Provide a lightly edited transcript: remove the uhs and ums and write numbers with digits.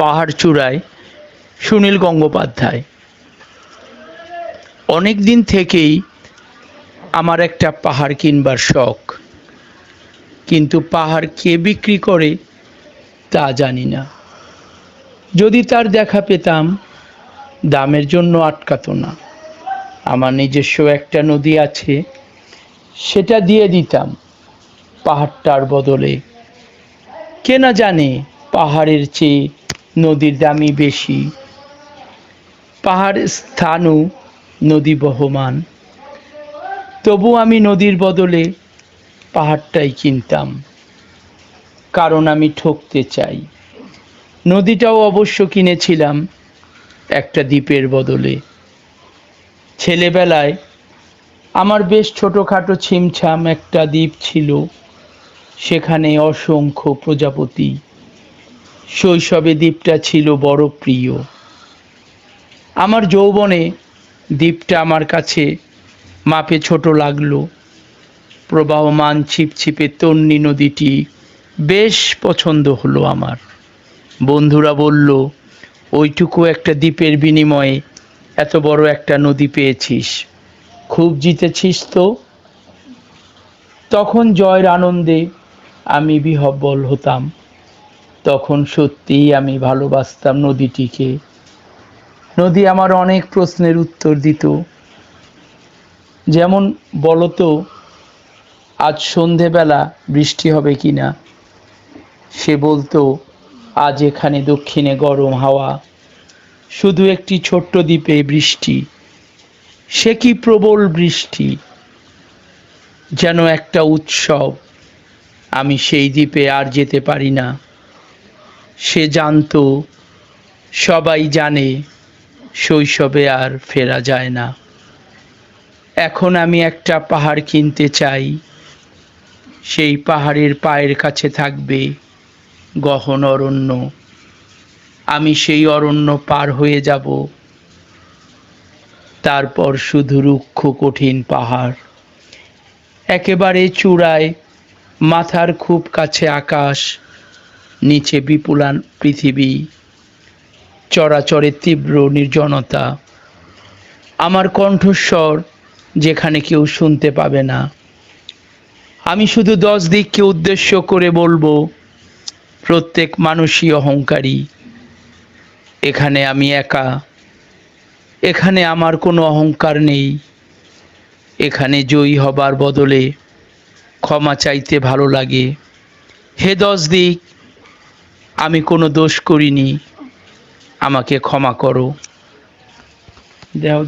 পাহাড় চূড়ায় সুনীল গঙ্গোপাধ্যায়। অনেক দিন থেকেই আমার একটা পাহাড় কিনবার শখ, কিন্তু পাহাড় কে বিক্রি করে তা জানি না। যদি তার দেখা পেতাম, দামের জন্য আটকাতো না। আমার নিজস্ব একটা নদী আছে, সেটা দিয়ে দিতাম পাহাড়টার বদলে। কে না জানে পাহাড়ের চেয়ে নদীর দামই বেশি। পাহাড় স্থানও নদী বহমান, তবু আমি নদীর বদলে পাহাড়টাই কিনতাম, কারণ আমি ঠকতে চাই। নদীটাও অবশ্য কিনেছিলাম একটা দ্বীপের বদলে। ছেলেবেলায় আমার বেশ ছোটোখাটো ছিমছাম একটা দ্বীপ ছিল, সেখানে অসংখ্য প্রজাপতি। শৈশবে দ্বীপটা ছিল বড় প্রিয়। আমার যৌবনে দ্বীপটা আমার কাছে মাপে ছোট লাগলো। প্রবাহমান ছিপছিপে তন্বী নদীটি বেশ পছন্দ হলো আমার। বন্ধুরা বলল, ওইটুকু একটা দ্বীপের বিনিময়ে এত বড় একটা নদী পেয়েছিস, খুব জিতেছিস তো। তখন জয়ের আনন্দে আমি বিহ্বল হতাম। তখন সত্যিই আমি ভালোবাসতাম নদীটিকে। নদী আমার অনেক প্রশ্নের উত্তর দিত। যেমন, বলতো আজ সন্ধেবেলা বৃষ্টি হবে কি না। সে বলতো, আজ এখানে দক্ষিণে গরম হাওয়া, শুধু একটি ছোট্ট দ্বীপে বৃষ্টি। সে কি প্রবল বৃষ্টি, যেন একটা উৎসব। আমি সেই দ্বীপে আর যেতে পারি না। সে জানতো, সবাই জানে, শৈশবে আর ফেরা যায় না। এখন আমি একটা পাহাড় কিনতে চাই। সেই পাহাড়ের পায়ের কাছে থাকবে গহন অরণ্য। আমি সেই অরণ্য পার হয়ে যাব, তারপর শুধু রুক্ষ কঠিন পাহাড়। একেবারে চূড়ায় মাথার খুব কাছে আকাশ, নিচে বিপুলান পৃথিবী, চরাচরে তীব্র নির্জনতা। আমার কণ্ঠস্বর যেখানে কেউ শুনতে পাবে না। আমি শুধু 10 দিককে উদ্দেশ্য করে বলবো, প্রত্যেক মানুষই অহংকারী। এখানে আমি একা। এখানে আমার কোনো অহংকার নেই। এখানে জয়ী হবার বদলে ক্ষমা চাইতে ভালো লাগে। হে 10 দিক, আমি কোনো দোষ করিনি, আমাকে ক্ষমা করো। দেও